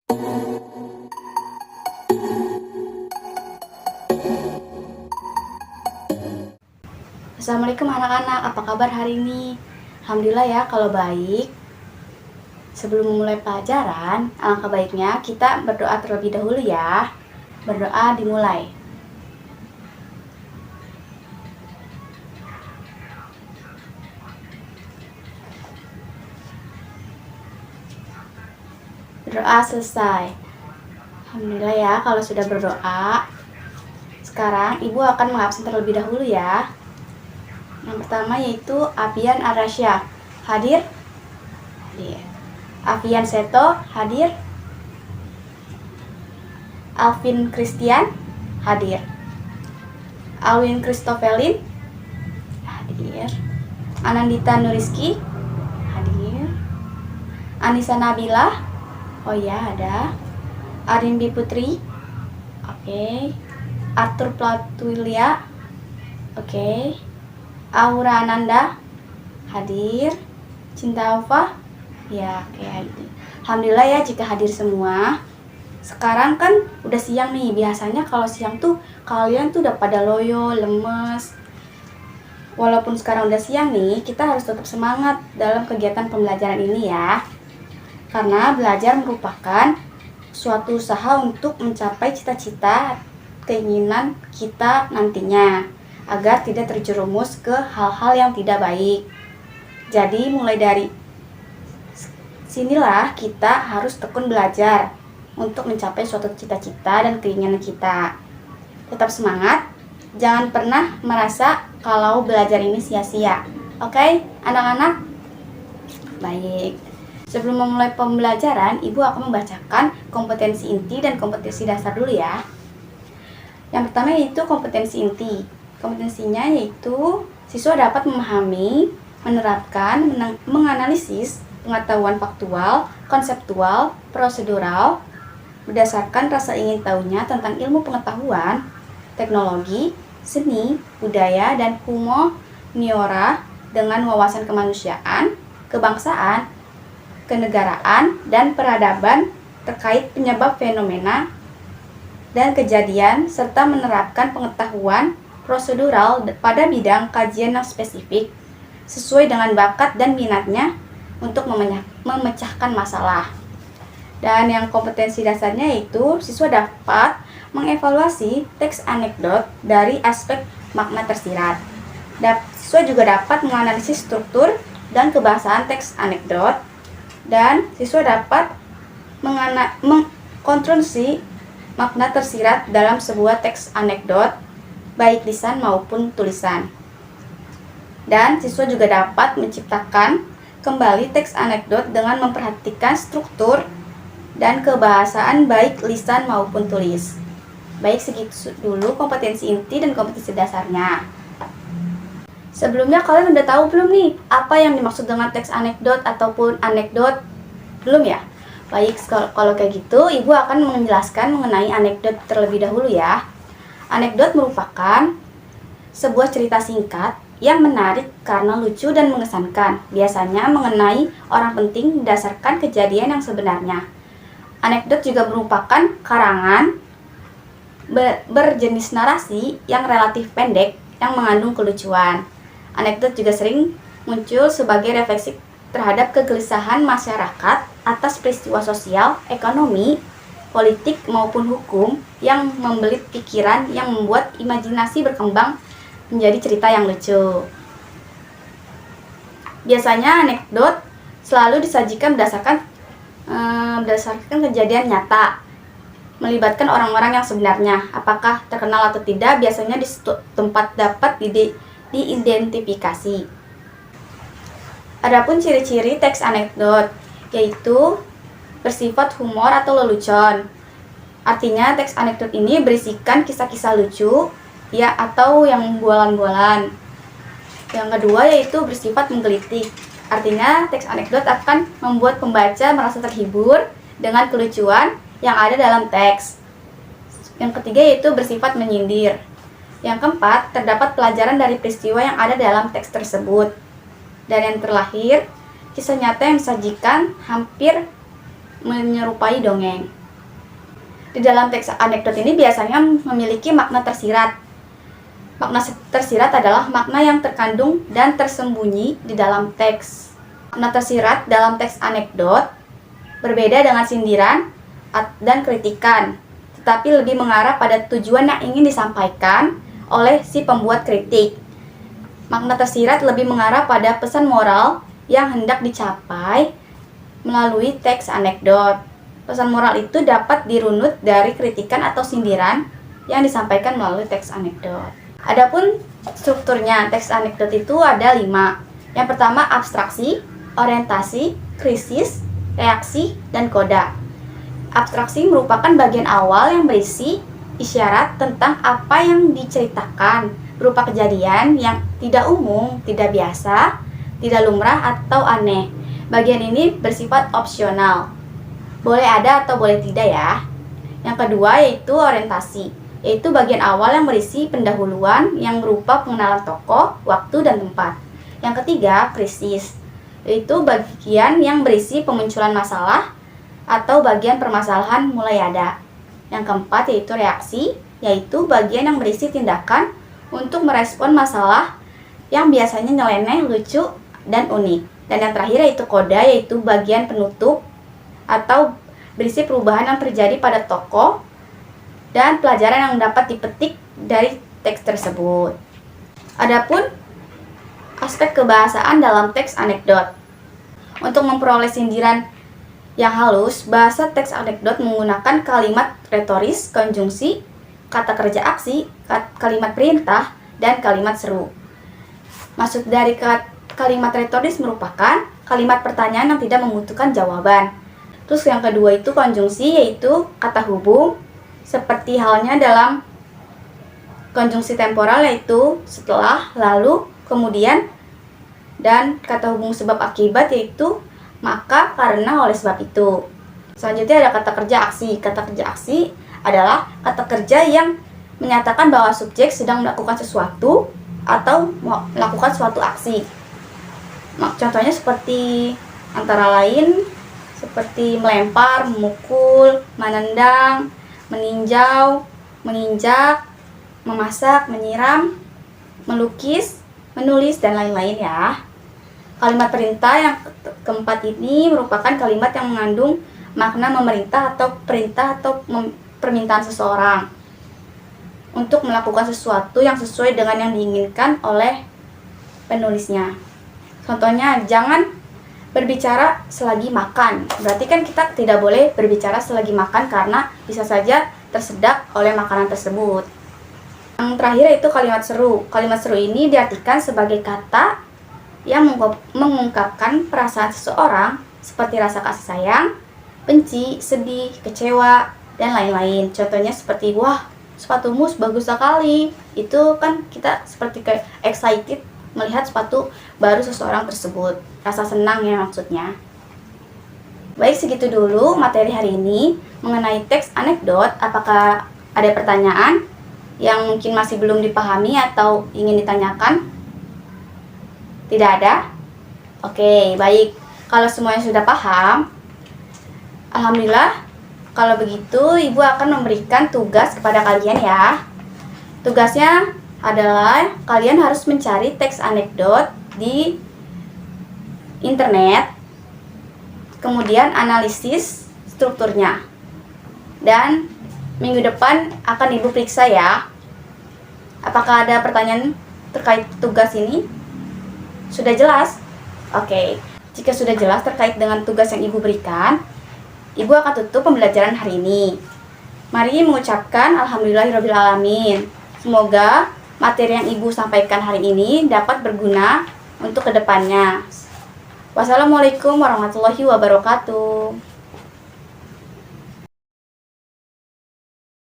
Assalamualaikum anak-anak, apa kabar hari ini? Alhamdulillah ya kalau baik. Sebelum memulai pelajaran, alangkah baiknya kita berdoa terlebih dahulu ya. Berdoa dimulai. Berdoa selesai. Alhamdulillah ya kalau sudah berdoa. Sekarang ibu akan mengabsen terlebih dahulu ya. Yang pertama yaitu Afian Arasya. Hadir? Hadir. Afian Seto, hadir. Alvin Christian, hadir. Alwin Christofelin, hadir. Anandita Nuriski, hadir. Anissa Nabila, oh ya ada. Arimbi Putri, oke. Arthur Platulia, oke. Aura Ananda, hadir. Cinta Alfa, ya oke hadir. Alhamdulillah ya jika hadir semua. Sekarang kan udah siang nih, biasanya kalau siang tuh kalian tuh udah pada loyo, lemes. Walaupun sekarang udah siang nih, kita harus tetap semangat dalam kegiatan pembelajaran ini ya. Karena belajar merupakan suatu usaha untuk mencapai cita-cita, keinginan kita nantinya, agar tidak terjerumus ke hal-hal yang tidak baik. Jadi mulai dari sinilah kita harus tekun belajar untuk mencapai suatu cita-cita dan keinginan kita. Tetap semangat, jangan pernah merasa kalau belajar ini sia-sia. Oke, anak-anak? Baik. Sebelum memulai pembelajaran, Ibu akan membacakan kompetensi inti dan kompetensi dasar dulu ya. Yang pertama yaitu kompetensi inti. Kompetensinya yaitu siswa dapat memahami, menerapkan, menganalisis pengetahuan faktual, konseptual, prosedural, berdasarkan rasa ingin tahunya tentang ilmu pengetahuan, teknologi, seni, budaya, dan humaniora dengan wawasan kemanusiaan, kebangsaan, kenegaraan, dan peradaban terkait penyebab fenomena dan kejadian, serta menerapkan pengetahuan prosedural pada bidang kajian yang spesifik sesuai dengan bakat dan minatnya untuk memecahkan masalah. Dan yang kompetensi dasarnya yaitu siswa dapat mengevaluasi teks anekdot dari aspek makna tersirat. Siswa juga dapat menganalisis struktur dan kebahasaan teks anekdot, dan siswa dapat mengkonstruksi makna tersirat dalam sebuah teks anekdot, baik lisan maupun tulisan. Dan siswa juga dapat menciptakan kembali teks anekdot dengan memperhatikan struktur dan kebahasaan baik lisan maupun tulis. Baik, segitu dulu kompetensi inti dan kompetensi dasarnya. Sebelumnya kalian udah tahu belum nih apa yang dimaksud dengan teks anekdot ataupun anekdot? Belum ya? Baik, kalau kayak gitu Ibu akan menjelaskan mengenai anekdot terlebih dahulu ya. Anekdot merupakan sebuah cerita singkat yang menarik karena lucu dan mengesankan, biasanya mengenai orang penting berdasarkan kejadian yang sebenarnya. Anekdot juga merupakan karangan berjenis narasi yang relatif pendek yang mengandung kelucuan. Anekdot juga sering muncul sebagai refleksi terhadap kegelisahan masyarakat atas peristiwa sosial, ekonomi, politik maupun hukum yang membelit pikiran, yang membuat imajinasi berkembang menjadi cerita yang lucu. Biasanya anekdot selalu disajikan berdasarkan kejadian nyata, melibatkan orang-orang yang sebenarnya. Apakah terkenal atau tidak, biasanya di tempat dapat diidentifikasi. Adapun ciri-ciri teks anekdot yaitu bersifat humor atau lelucon. Artinya teks anekdot ini berisikan kisah-kisah lucu ya atau yang bualan-bualan. Yang kedua yaitu bersifat menggelitik. Artinya teks anekdot akan membuat pembaca merasa terhibur dengan kelucuan yang ada dalam teks. Yang ketiga yaitu bersifat menyindir. Yang keempat, terdapat pelajaran dari peristiwa yang ada dalam teks tersebut. Dan yang terakhir, kisah nyata yang disajikan hampir menyerupai dongeng. Di dalam teks anekdot ini biasanya memiliki makna tersirat. Makna tersirat adalah makna yang terkandung dan tersembunyi di dalam teks. Makna tersirat dalam teks anekdot berbeda dengan sindiran dan kritikan, tetapi lebih mengarah pada tujuan yang ingin disampaikan oleh si pembuat kritik. Makna tersirat lebih mengarah pada pesan moral yang hendak dicapai melalui teks anekdot. Pesan moral itu dapat dirunut dari kritikan atau sindiran yang disampaikan melalui teks anekdot. Adapun strukturnya teks anekdot itu ada 5. Yang pertama abstraksi, orientasi, krisis, reaksi, dan koda. Abstraksi merupakan bagian awal yang berisi isyarat tentang apa yang diceritakan, berupa kejadian yang tidak umum, tidak biasa, tidak lumrah, atau aneh. Bagian ini bersifat opsional. Boleh ada atau boleh tidak ya. Yang kedua yaitu orientasi, yaitu bagian awal yang berisi pendahuluan yang berupa pengenalan tokoh, waktu, dan tempat. Yang ketiga, krisis, yaitu bagian yang berisi pemunculan masalah atau bagian permasalahan mulai ada. Yang keempat yaitu reaksi, yaitu bagian yang berisi tindakan untuk merespon masalah yang biasanya nyeleneh, lucu, dan unik. Dan yang terakhir yaitu koda, yaitu bagian penutup atau berisi perubahan yang terjadi pada tokoh dan pelajaran yang dapat dipetik dari teks tersebut. Adapun aspek kebahasaan dalam teks anekdot. Untuk memperoleh sindiran yang halus, bahasa teks anekdot menggunakan kalimat retoris, konjungsi, kata kerja aksi, kalimat perintah, dan kalimat seru. Maksud dari kalimat retoris merupakan kalimat pertanyaan yang tidak membutuhkan jawaban. Terus yang kedua itu konjungsi, yaitu kata hubung, seperti halnya dalam konjungsi temporal, yaitu setelah, lalu, kemudian, dan kata hubung sebab akibat, yaitu maka, karena, oleh sebab itu. Selanjutnya ada kata kerja aksi. Kata kerja aksi adalah kata kerja yang menyatakan bahwa subjek sedang melakukan sesuatu atau melakukan suatu aksi. Contohnya seperti antara lain seperti melempar, memukul, menendang, meninjau, menginjak, memasak, menyiram, melukis, menulis, dan lain-lain ya. Kalimat perintah yang keempat ini merupakan kalimat yang mengandung makna memerintah atau perintah atau permintaan seseorang untuk melakukan sesuatu yang sesuai dengan yang diinginkan oleh penulisnya. Contohnya, jangan berbicara selagi makan. Berarti kan kita tidak boleh berbicara selagi makan karena bisa saja tersedak oleh makanan tersebut. Yang terakhir itu kalimat seru. Kalimat seru ini diartikan sebagai kata yang mengungkapkan perasaan seseorang seperti rasa kasih sayang, benci, sedih, kecewa, dan lain-lain. Contohnya seperti, wah, sepatumu bagus sekali. Itu kan kita seperti kayak excited melihat sepatu baru seseorang tersebut. Rasa senang ya maksudnya. Baik, segitu dulu materi hari ini mengenai teks anekdot. Apakah ada pertanyaan yang mungkin masih belum dipahami atau ingin ditanyakan? Tidak ada? Oke, baik. Kalau semuanya sudah paham, alhamdulillah. Kalau begitu, Ibu akan memberikan tugas kepada kalian ya. Tugasnya adalah kalian harus mencari teks anekdot di internet, kemudian analisis strukturnya. Dan minggu depan akan Ibu periksa ya. Apakah ada pertanyaan terkait tugas ini? Sudah jelas? Oke. Jika sudah jelas terkait dengan tugas yang Ibu berikan, Ibu akan tutup pembelajaran hari ini. Mari mengucapkan alhamdulillahirrabbilalamin. Semoga materi yang Ibu sampaikan hari ini dapat berguna untuk kedepannya. Wassalamualaikum warahmatullahi wabarakatuh.